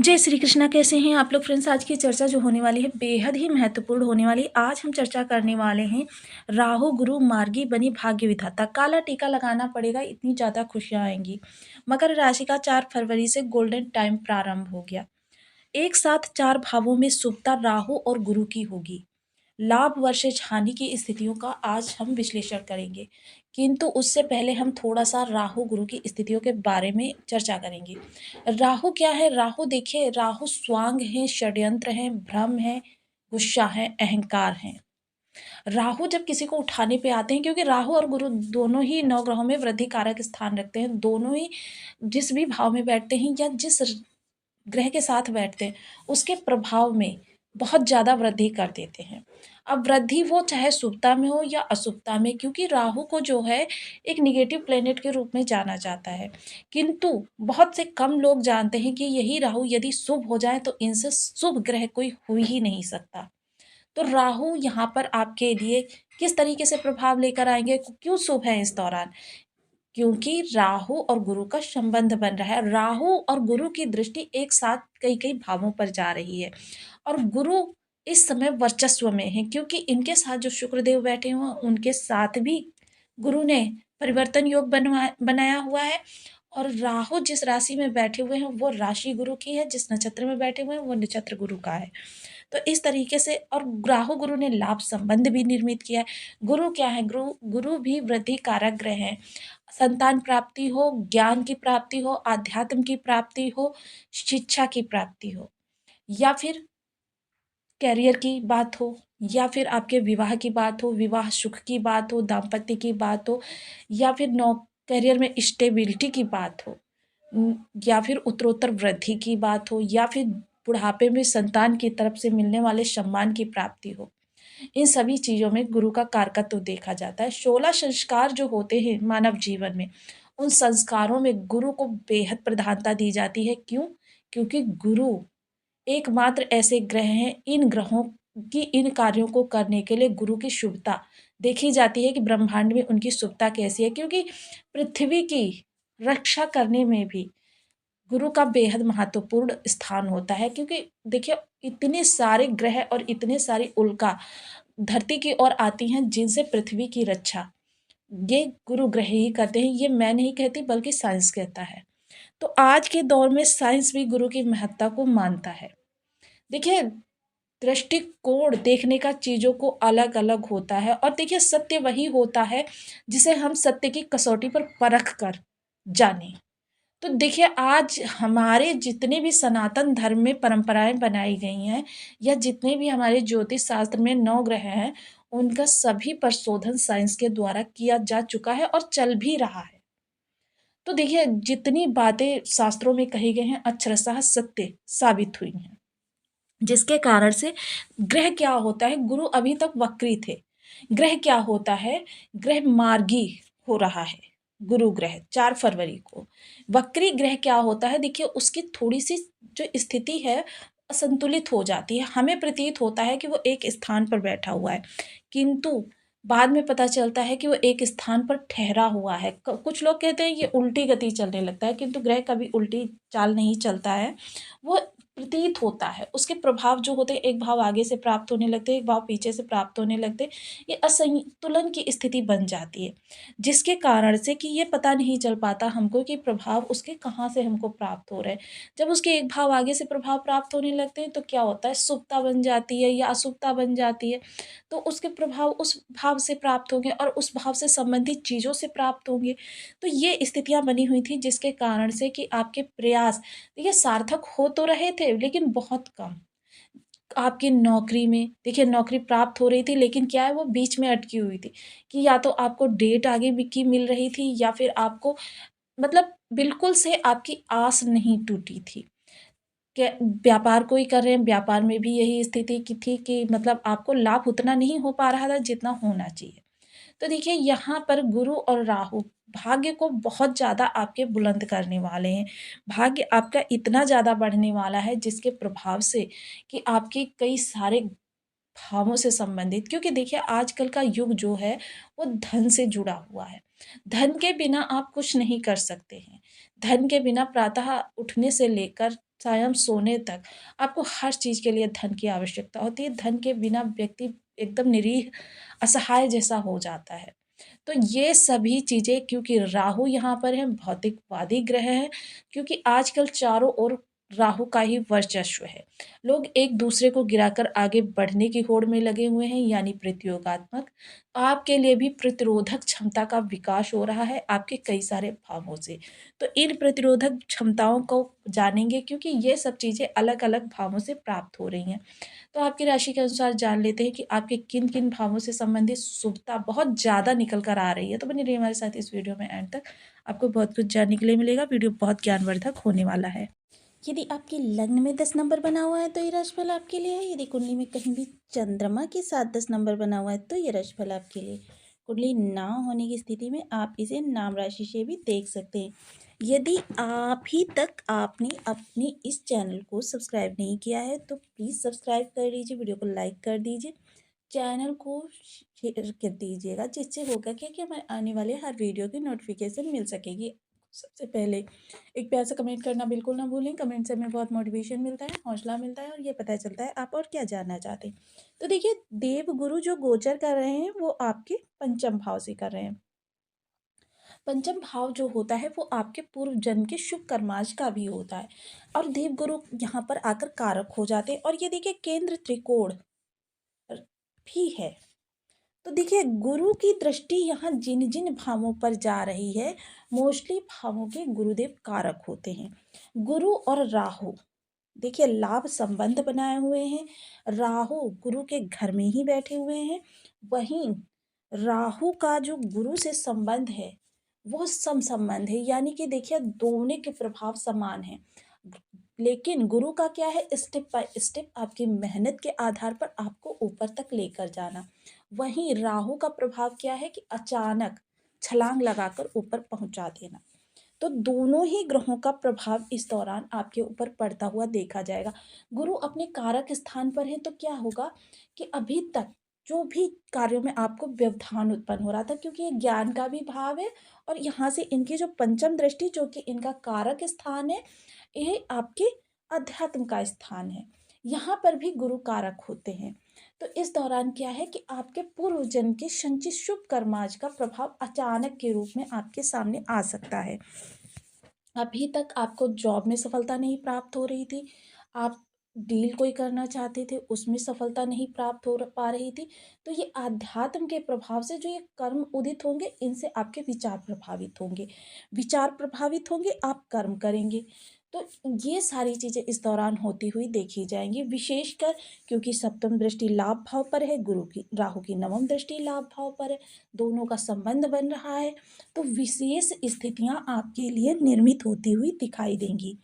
जय श्री कृष्णा। कैसे हैं आप लोग फ्रेंड्स? आज की चर्चा जो होने वाली है बेहद ही महत्वपूर्ण होने वाली है। आज हम चर्चा करने वाले हैं राहु गुरु मार्गी बनी भाग्य विधाता। काला टीका लगाना पड़ेगा, इतनी ज़्यादा खुशियाँ आएंगी। मकर राशि का 4 फरवरी से गोल्डन टाइम प्रारंभ हो गया। एक साथ 4 भावों में शुभता राहु और गुरु की होगी। लाभ वर्सेज हानि की स्थितियों का आज हम विश्लेषण करेंगे, किंतु उससे पहले हम थोड़ा सा राहु गुरु की स्थितियों के बारे में चर्चा करेंगे। राहु क्या है? राहु देखिए, राहु स्वांग है, षड्यंत्र है, भ्रम है, गुस्सा है, अहंकार है। राहु जब किसी को उठाने पे आते हैं, क्योंकि राहु और गुरु दोनों ही नौ ग्रहों में वृद्धि कारक स्थान रखते हैं, दोनों ही जिस भी भाव में बैठते हैं या जिस ग्रह के साथ बैठते हैं उसके प्रभाव में बहुत ज़्यादा वृद्धि कर देते हैं। अब वृद्धि वो चाहे शुभता में हो या अशुभता में, क्योंकि राहु को जो है एक निगेटिव प्लेनेट के रूप में जाना जाता है, किंतु बहुत से कम लोग जानते हैं कि यही राहु यदि शुभ हो जाए तो इनसे शुभ ग्रह कोई हो ही नहीं सकता। तो राहु यहाँ पर आपके लिए किस तरीके से प्रभाव लेकर आएंगे, क्यों शुभ है इस दौरान? क्योंकि राहु और गुरु का संबंध बन रहा है। राहु और गुरु की दृष्टि एक साथ कई कई भावों पर जा रही है, और गुरु इस समय वर्चस्व में है, क्योंकि इनके साथ जो शुक्रदेव बैठे हुए हैं उनके साथ भी गुरु ने परिवर्तन योग बनाया हुआ है। और राहु जिस राशि में बैठे हुए हैं वो राशि गुरु की है, जिस नक्षत्र में बैठे हुए हैं वो नक्षत्र गुरु का है। तो इस तरीके से, और राहु गुरु ने लाभ संबंध भी निर्मित किया है। गुरु क्या है? गुरु गुरु भी वृद्धि कारक ग्रह है। संतान प्राप्ति हो, ज्ञान की प्राप्ति हो, आध्यात्म की प्राप्ति हो, शिक्षा की प्राप्ति हो, या फिर करियर की बात हो, या फिर आपके विवाह की बात हो, विवाह सुख की बात हो, दाम्पत्य की बात हो, या फिर नौ करियर में स्टेबिलिटी की बात हो, या फिर उत्तरोत्तर वृद्धि की बात हो, या फिर बुढ़ापे में संतान की तरफ से मिलने वाले सम्मान की प्राप्ति हो। इन सभी चीज़ों में गुरु का कारकत्व देखा जाता है। 16 संस्कार जो होते हैं मानव जीवन में, उन संस्कारों में गुरु को बेहद प्रधानता दी जाती है। क्यों? क्योंकि गुरु एकमात्र ऐसे ग्रह हैं, इन ग्रहों की इन कार्यों को करने के लिए गुरु की शुभता देखी जाती है कि ब्रह्मांड में उनकी शुभता कैसी है, क्योंकि पृथ्वी की रक्षा करने में भी गुरु का बेहद महत्वपूर्ण स्थान होता है। क्योंकि देखिए, इतने सारे ग्रह और इतने सारी उल्का धरती की ओर आती हैं जिनसे पृथ्वी की रक्षा ये गुरु ग्रह ही करते हैं। ये मैं नहीं कहती बल्कि साइंस कहता है। तो आज के दौर में साइंस भी गुरु की महत्ता को मानता है। देखिए, दृष्टिकोण देखने का चीज़ों को अलग अलग होता है, और देखिए सत्य वही होता है जिसे हम सत्य की कसौटी पर परख कर जाने। तो देखिए, आज हमारे जितने भी सनातन धर्म में परंपराएं बनाई गई हैं, या जितने भी हमारे ज्योतिष शास्त्र में 9 ग्रह हैं, उनका सभी पर शोधन साइंस के द्वारा किया जा चुका है और चल भी रहा है। तो देखिए, जितनी बातें शास्त्रों में कही गई हैं अक्षरशः सत्य साबित हुई हैं, जिसके कारण से ग्रह क्या होता है, गुरु अभी तक वक्री थे। ग्रह क्या होता है? ग्रह मार्गी हो रहा है। गुरु ग्रह 4 फरवरी को वक्री ग्रह क्या होता है? देखिए, उसकी थोड़ी सी जो स्थिति है असंतुलित हो जाती है। हमें प्रतीत होता है कि वो एक स्थान पर बैठा हुआ है, किंतु बाद में पता चलता है कि वो एक स्थान पर ठहरा हुआ है। कुछ लोग कहते हैं ये उल्टी गति चलने लगता है, किंतु ग्रह कभी उल्टी चाल नहीं चलता है। वो प्रतीत होता है, उसके प्रभाव जो होते हैं, एक भाव आगे से प्राप्त होने लगते हैं, एक भाव पीछे से प्राप्त होने लगते हैं। ये असंतुलन की स्थिति बन जाती है, जिसके कारण से कि ये पता नहीं चल पाता हमको कि प्रभाव उसके कहाँ से हमको प्राप्त हो रहे हैं। जब उसके एक भाव आगे से प्रभाव प्राप्त होने लगते हैं तो क्या होता है, शुभता बन जाती है या अशुभता बन जाती है। तो उसके प्रभाव उस भाव से प्राप्त होंगे और उस भाव से संबंधित चीज़ों से प्राप्त होंगे। तो ये स्थितियाँ बनी हुई थी, जिसके कारण से कि आपके प्रयास देखिए सार्थक हो तो रहे थे लेकिन बहुत कम। आपकी नौकरी में देखिए, नौकरी प्राप्त हो रही थी लेकिन क्या है, वो बीच में अटकी हुई थी, कि या तो आपको डेट आगे की मिल रही थी, या फिर आपको मतलब बिल्कुल से आपकी आस नहीं टूटी थी। क्या व्यापार कोई कर रहे हैं, व्यापार में भी यही स्थिति की थी कि मतलब आपको लाभ उतना नहीं हो पा रहा था जितना होना चाहिए। तो देखिए, यहाँ पर गुरु और राहु भाग्य को बहुत ज़्यादा आपके बुलंद करने वाले हैं। भाग्य आपका इतना ज़्यादा बढ़ने वाला है जिसके प्रभाव से कि आपके कई सारे भावों से संबंधित, क्योंकि देखिए आजकल का युग जो है वो धन से जुड़ा हुआ है। धन के बिना आप कुछ नहीं कर सकते हैं। धन के बिना प्रातः उठने से लेकर सायं सोने तक आपको हर चीज़ के लिए धन की आवश्यकता होती है। धन के बिना व्यक्ति एकदम निरीह, असहाय जैसा हो जाता है। तो ये सभी चीज़ें, क्योंकि राहु यहाँ पर है, भौतिकवादी ग्रह है, क्योंकि आजकल चारों ओर राहु का ही वर्चस्व है। लोग एक-दूसरे को गिराकर आगे बढ़ने की होड़ में लगे हुए हैं, यानी प्रतियोगात्मक। आपके लिए भी प्रतिरोधक क्षमता का विकास हो रहा है आपके कई सारे भावों से। तो इन प्रतिरोधक क्षमताओं को जानेंगे, क्योंकि ये सब चीज़ें अलग-अलग भावों से प्राप्त हो रही हैं। तो आपकी राशि के अनुसार जान लेते हैं कि आपके किन-किन भावों से संबंधित शुभता बहुत ज़्यादा निकल कर आ रही है। तो बने रहिए हमारे साथ इस वीडियो में एंड तक। आपको बहुत कुछ जानने के लिए मिलेगा। वीडियो बहुत ज्ञानवर्धक होने वाला है। यदि आपके लग्न में 10 नंबर बना हुआ है तो ये राशिफल आपके लिए है। यदि कुंडली में कहीं भी चंद्रमा के साथ 10 नंबर बना हुआ है तो ये राशिफल आपके लिए। कुंडली ना होने की स्थिति में आप इसे नाम राशि से भी देख सकते हैं। यदि अभी तक आपने अपने इस चैनल को सब्सक्राइब नहीं किया है तो प्लीज़ सब्सक्राइब कर लीजिए, वीडियो को लाइक कर दीजिए, चैनल को शेयर कर दीजिएगा, जिससे होगा क्या कि हमारे आने वाले हर वीडियो की नोटिफिकेशन मिल सकेगी सबसे पहले। एक प्यार से कमेंट करना बिल्कुल ना भूलें। कमेंट से हमें बहुत मोटिवेशन मिलता है, हौसला मिलता है और ये पता चलता है आप और क्या जानना चाहते हैं। तो देखिए, देव गुरु जो गोचर कर रहे हैं वो आपके पंचम भाव से कर रहे हैं। पंचम भाव जो होता है वो आपके पूर्व जन्म के शुभ कर्माश का भी होता है, और देव गुरु यहाँ पर आकर कारक हो जाते हैं। और ये देखिए, केंद्र त्रिकोण भी है। तो देखिए, गुरु की दृष्टि यहाँ जिन जिन भावों पर जा रही है, मोस्टली भावों के गुरुदेव कारक होते हैं। गुरु और राहु देखिए लाभ संबंध बनाए हुए हैं। राहु गुरु के घर में ही बैठे हुए हैं। वहीं राहु का जो गुरु से संबंध है वो सम संबंध है, यानी कि देखिए दोनों के प्रभाव समान हैं। लेकिन गुरु का क्या है, स्टेप बाय स्टेप आपकी मेहनत के आधार पर आपको ऊपर तक लेकर जाना। वहीं राहु का प्रभाव क्या है कि अचानक छलांग लगाकर ऊपर पहुंचा देना। तो दोनों ही ग्रहों का प्रभाव इस दौरान आपके ऊपर पड़ता हुआ देखा जाएगा। गुरु अपने कारक स्थान पर है तो क्या होगा कि अभी तक जो भी कार्यों में आपको व्यवधान उत्पन्न हो रहा था, क्योंकि ये ज्ञान का भी भाव है, और यहाँ से इनकी जो पंचम दृष्टि जो कि इनका कारक स्थान है, ये आपके अध्यात्म का स्थान है। यहाँ पर भी गुरु कारक होते हैं। तो इस दौरान क्या है कि आपके पूर्व जन्म के संचित शुभ कर्माज का प्रभाव अचानक के रूप में आपके सामने आ सकता है। अभी तक आपको जॉब में सफलता नहीं प्राप्त हो रही थी, आप डील कोई करना चाहते थे, उसमें सफलता नहीं प्राप्त हो पा रही थी, तो ये आध्यात्म के प्रभाव से जो ये कर्म उदित होंगे, इनसे आपके विचार प्रभावित होंगे। विचार प्रभावित होंगे, आप कर्म करेंगे। तो ये सारी चीज़ें इस दौरान होती हुई देखी जाएँगी, विशेषकर क्योंकि सप्तम दृष्टि लाभ भाव पर है, गुरु की राहु की नवम दृष्टि लाभ भाव पर है, दोनों का संबंध बन रहा है। तो विशेष स्थितियाँ आपके लिए निर्मित होती हुई दिखाई देंगी।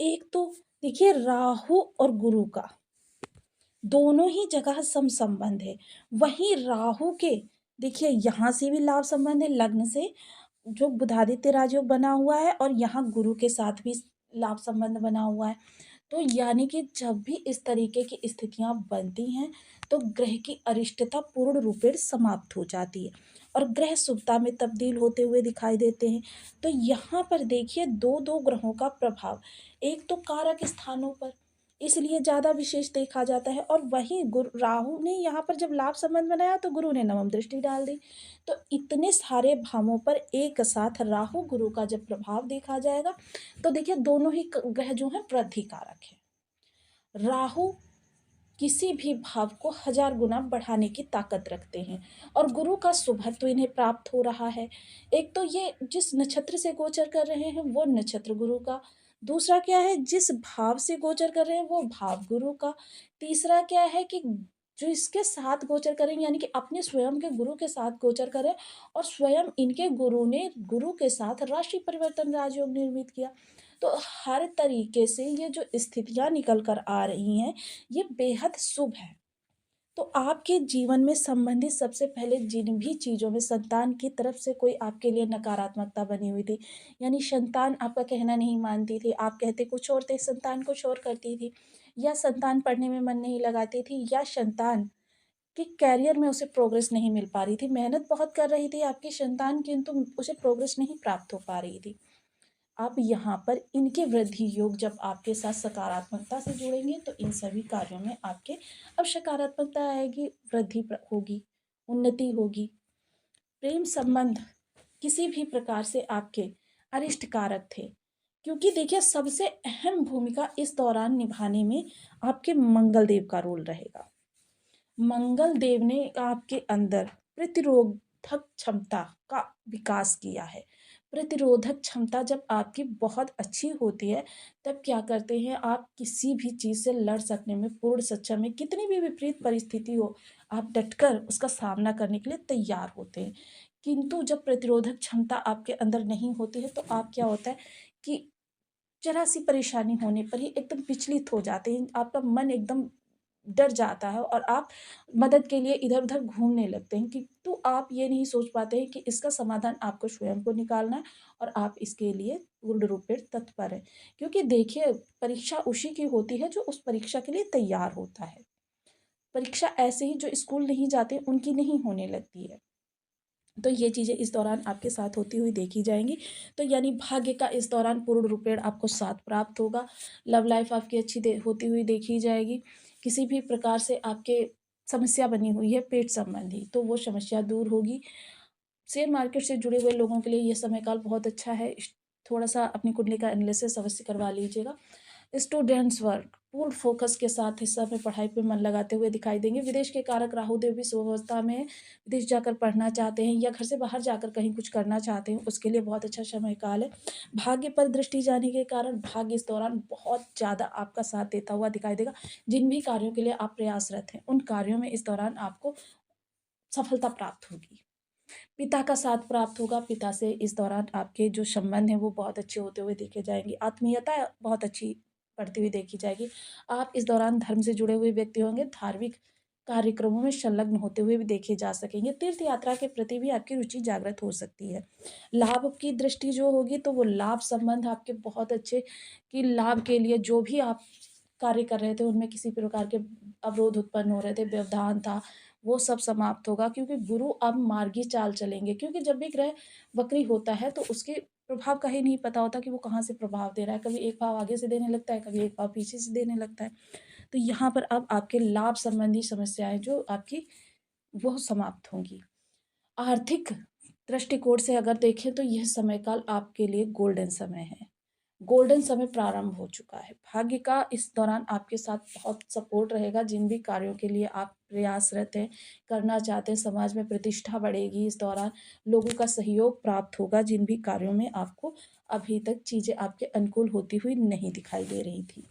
एक तो देखिए, राहु और गुरु का दोनों ही जगह सम संबंध है। वहीं राहु के देखिए यहाँ से भी लाभ संबंध है, लग्न से जो बुधादित्य राजयोग बना हुआ है, और यहाँ गुरु के साथ भी लाभ संबंध बना हुआ है। तो यानी कि जब भी इस तरीके की स्थितियाँ बनती हैं तो ग्रह की अरिष्टता पूर्ण रूपेण समाप्त हो जाती है और ग्रह शुभता में तब्दील होते हुए दिखाई देते हैं। तो यहाँ पर देखिए दो दो ग्रहों का प्रभाव, एक तो कारक स्थानों पर इसलिए ज़्यादा विशेष देखा जाता है, और वहीं गुरु राहु ने यहाँ पर जब लाभ संबंध बनाया तो गुरु ने नवम दृष्टि डाल दी। तो इतने सारे भावों पर एक साथ राहु गुरु का जब प्रभाव देखा जाएगा तो देखिए दोनों ही ग्रह जो हैं वृद्धि कारक है। राहु किसी भी भाव को 1000 गुना बढ़ाने की ताकत रखते हैं, और गुरु का शुभत्व इन्हें प्राप्त हो रहा है। एक तो ये जिस नक्षत्र से गोचर कर रहे हैं वो नक्षत्र गुरु का, दूसरा क्या है जिस भाव से गोचर कर रहे हैं वो भाव गुरु का, तीसरा क्या है कि जो इसके साथ गोचर करें यानी कि अपने स्वयं के गुरु के साथ गोचर करें, और स्वयं इनके गुरु ने गुरु के साथ राशि परिवर्तन राजयोग निर्मित किया। तो हर तरीके से ये जो स्थितियाँ निकल कर आ रही हैं ये बेहद शुभ है। तो आपके जीवन में संबंधित सबसे पहले जिन भी चीज़ों में संतान की तरफ से कोई आपके लिए नकारात्मकता बनी हुई थी, यानी संतान आपका कहना नहीं मानती थी, आप कहते कुछ और थे, संतान कुछ और करती थी, या संतान पढ़ने में मन नहीं लगाती थी, या संतान के करियर में उसे प्रोग्रेस नहीं मिल पा रही थी, मेहनत बहुत कर रही थी आपकी संतान किंतु उसे प्रोग्रेस नहीं प्राप्त हो पा रही थी। आप यहाँ पर इनके वृद्धि योग जब आपके साथ सकारात्मकता से जुड़ेंगे तो इन सभी कार्यों में आपके अब सकारात्मकता आएगी, वृद्धि होगी, उन्नति होगी। प्रेम संबंध किसी भी प्रकार से आपके अरिष्ट कारक थे, क्योंकि देखिए सबसे अहम भूमिका इस दौरान निभाने में आपके मंगल देव का रोल रहेगा। मंगल देव ने आपके अंदर प्रतिरोधक क्षमता का विकास किया है। प्रतिरोधक क्षमता जब आपकी बहुत अच्छी होती है तब क्या करते हैं, आप किसी भी चीज़ से लड़ सकने में पूर्ण सक्षम है। कितनी भी विपरीत परिस्थिति हो आप डटकर उसका सामना करने के लिए तैयार होते हैं। किंतु जब प्रतिरोधक क्षमता आपके अंदर नहीं होती है तो आप क्या होता है कि जरा सी परेशानी होने पर ही एकदम विचलित हो जाते हैं, आपका मन एकदम डर जाता है और आप मदद के लिए इधर-उधर घूमने लगते हैं, कि तो आप ये नहीं सोच पाते हैं कि इसका समाधान आपको स्वयं को निकालना है और आप इसके लिए पूर्ण रूपेण तत्पर हैं। क्योंकि देखिए परीक्षा उसी की होती है जो उस परीक्षा के लिए तैयार होता है। परीक्षा ऐसे ही जो स्कूल नहीं जाते उनकी नहीं होने लगती है। तो ये चीज़ें इस दौरान आपके साथ होती हुई देखी जाएँगी। तो यानी भाग्य का इस दौरान पूर्ण रूपेण आपको साथ प्राप्त होगा। लव लाइफ़ आपकी अच्छी होती हुई देखी जाएगी। किसी भी प्रकार से आपके समस्या बनी हुई है पेट संबंधी, तो वो समस्या दूर होगी। शेयर मार्केट से जुड़े हुए लोगों के लिए ये समय काल बहुत अच्छा है। थोड़ा-सा अपनी कुंडली का एनालिसिस अवश्य करवा लीजिएगा। स्टूडेंट्स वर्क पूर्ण फोकस के साथ इस समय पढ़ाई पे मन लगाते हुए दिखाई देंगे। विदेश के कारक राहु देव भी शुभ अवस्था में हैं। विदेश जाकर पढ़ना चाहते हैं या घर से बाहर जाकर कहीं कुछ करना चाहते हैं, उसके लिए बहुत अच्छा समय काल है। भाग्य पर दृष्टि जाने के कारण भाग्य इस दौरान बहुत ज़्यादा आपका साथ देता हुआ दिखाई देगा। जिन भी कार्यों के लिए आप प्रयासरत हैं, उन कार्यों में इस दौरान आपको सफलता प्राप्त होगी। पिता का साथ प्राप्त होगा। पिता से इस दौरान आपके जो संबंध हैं वो बहुत अच्छे होते हुए देखे जाएँगे। आत्मीयता बहुत अच्छी बढ़ती हुई देखी जाएगी। आप इस दौरान धर्म से जुड़े हुए व्यक्ति होंगे, धार्मिक कार्यक्रमों में संलग्न होते हुए भी देखे जा सकेंगे। तीर्थ यात्रा के प्रति भी आपकी रुचि जागृत हो सकती है। लाभ की दृष्टि जो होगी तो वो लाभ संबंध आपके बहुत अच्छे, कि लाभ के लिए जो भी आप कार्य कर रहे थे उनमें किसी प्रकार के अवरोध उत्पन्न हो रहे थे, व्यवधान था, वो सब समाप्त होगा, क्योंकि गुरु अब मार्गी चाल चलेंगे। क्योंकि जब भी ग्रह वक्री होता है तो उसके प्रभाव का ही नहीं पता होता कि वो कहाँ से प्रभाव दे रहा है। कभी एक भाव आगे से देने लगता है, कभी एक भाव पीछे से देने लगता है। तो यहाँ पर अब आपके लाभ संबंधी समस्याएँ जो आपकी वो समाप्त होंगी। आर्थिक दृष्टिकोण से अगर देखें तो यह समय काल आपके लिए गोल्डन समय है। गोल्डन समय प्रारंभ हो चुका है। भाग्य का इस दौरान आपके साथ बहुत सपोर्ट रहेगा। जिन भी कार्यों के लिए आप प्रयासरत हैं, करना चाहते हैं, समाज में प्रतिष्ठा बढ़ेगी इस दौरान, लोगों का सहयोग प्राप्त होगा। जिन भी कार्यों में आपको अभी तक चीज़ें आपके अनुकूल होती हुई नहीं दिखाई दे रही थी।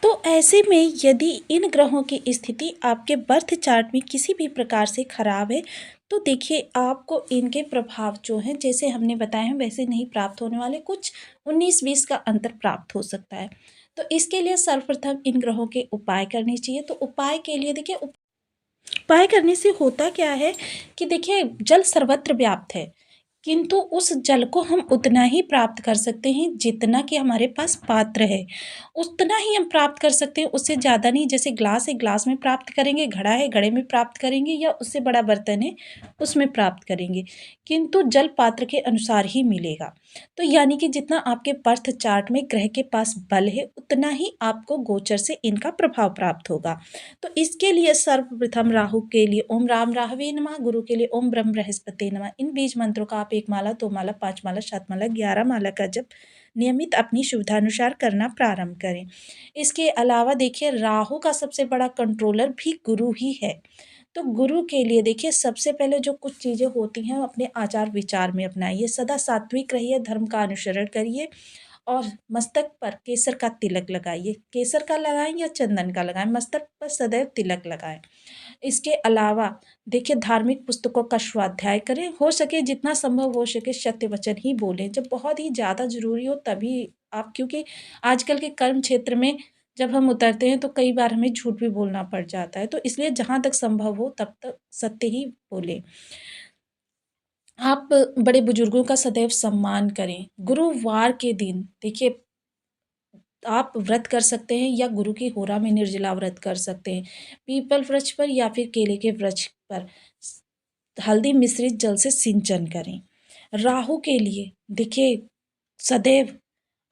तो ऐसे में यदि इन ग्रहों की स्थिति आपके बर्थ चार्ट में किसी भी प्रकार से खराब है, तो देखिए आपको इनके प्रभाव जो हैं जैसे हमने बताए हैं वैसे नहीं प्राप्त होने वाले, कुछ 19-20 का अंतर प्राप्त हो सकता है। तो इसके लिए सर्वप्रथम इन ग्रहों के उपाय करने चाहिए। तो उपाय के लिए देखिए उपाय करने से होता क्या है कि देखिए जल सर्वत्र व्याप्त है, किंतु उस जल को हम उतना ही प्राप्त कर सकते हैं जितना कि हमारे पास पात्र है, उतना ही हम प्राप्त कर सकते हैं, उससे ज़्यादा नहीं। जैसे ग्लास है, ग्लास में प्राप्त करेंगे, घड़ा है, घड़े में प्राप्त करेंगे, या उससे बड़ा बर्तन है, उसमें प्राप्त करेंगे, किंतु जल पात्र के अनुसार ही मिलेगा। तो यानी कि जितना आपके बर्थ चार्ट में ग्रह के पास बल है, उतना ही आपको गोचर से इनका प्रभाव प्राप्त होगा। तो इसके लिए सर्वप्रथम राहु के लिए ओम राम राहवे नमः, गुरु के लिए ओम ब्रह्म बृहस्पति नमः। इन बीज मंत्रों का आप 1 माला, 2 माला, 5 माला, 7 माला, 11 माला का जप नियमित अपनी सुविधानुसार करना प्रारंभ करें। इसके अलावा देखिए राहु का सबसे बड़ा कंट्रोलर भी गुरु ही है। तो गुरु के लिए देखिए सबसे पहले जो कुछ चीज़ें होती हैं अपने आचार विचार में अपनाइए। सदा सात्विक रहिए, धर्म का अनुसरण करिए और मस्तक पर केसर का तिलक लगाइए। केसर का लगाएं या चंदन का लगाएं, मस्तक पर सदैव तिलक लगाएं। इसके अलावा देखिए धार्मिक पुस्तकों का स्वाध्याय करें, हो सके जितना संभव हो सके सत्य वचन ही बोलें। जब बहुत ही ज़्यादा ज़रूरी हो तभी आप, क्योंकि आजकल के कर्म क्षेत्र में जब हम उतरते हैं तो कई बार हमें झूठ भी बोलना पड़ जाता है, तो इसलिए जहाँ तक संभव हो तब तक सत्य ही बोलें। आप बड़े बुजुर्गों का सदैव सम्मान करें। गुरुवार के दिन देखिए आप व्रत कर सकते हैं या गुरु की होरा में निर्जला व्रत कर सकते हैं। पीपल वृक्ष पर या फिर केले के वृक्ष पर हल्दी मिश्रित जल से सिंचन करें। राहु के लिए देखिए, सदैव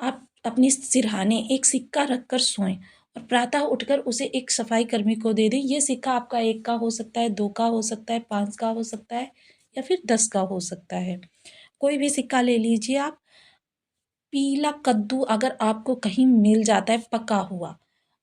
आप अपने सिरहाने एक सिक्का रखकर सोएं और प्रातः उठकर उसे एक सफाई कर्मी को दे दें। ये सिक्का आपका 1 का हो सकता है, 2 का हो सकता है, 5 का हो सकता है या फिर 10 का हो सकता है। कोई भी सिक्का ले लीजिए आप। पीला कद्दू अगर आपको कहीं मिल जाता है पका हुआ,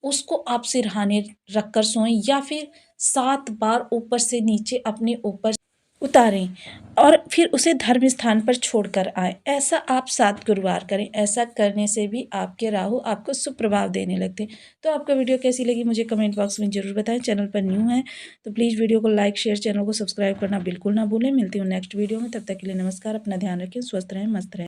उसको आप सिरहाने रखकर सोएं या फिर 7 बार ऊपर से नीचे अपने ऊपर उतारें और फिर उसे धर्म स्थान पर छोड़कर आएँ। ऐसा आप 7 गुरुवार करें। ऐसा करने से भी आपके राहु आपको सुप्रभाव देने लगते हैं। तो आपको वीडियो कैसी लगी मुझे कमेंट बॉक्स में ज़रूर बताएं। चैनल पर न्यू हैं तो प्लीज़ वीडियो को लाइक शेयर, चैनल को सब्सक्राइब करना बिल्कुल ना भूलें। मिलती हूँ नेक्स्ट वीडियो में, तब तक के लिए नमस्कार। अपना ध्यान रखें, स्वस्थ रहें, मस्त रहें।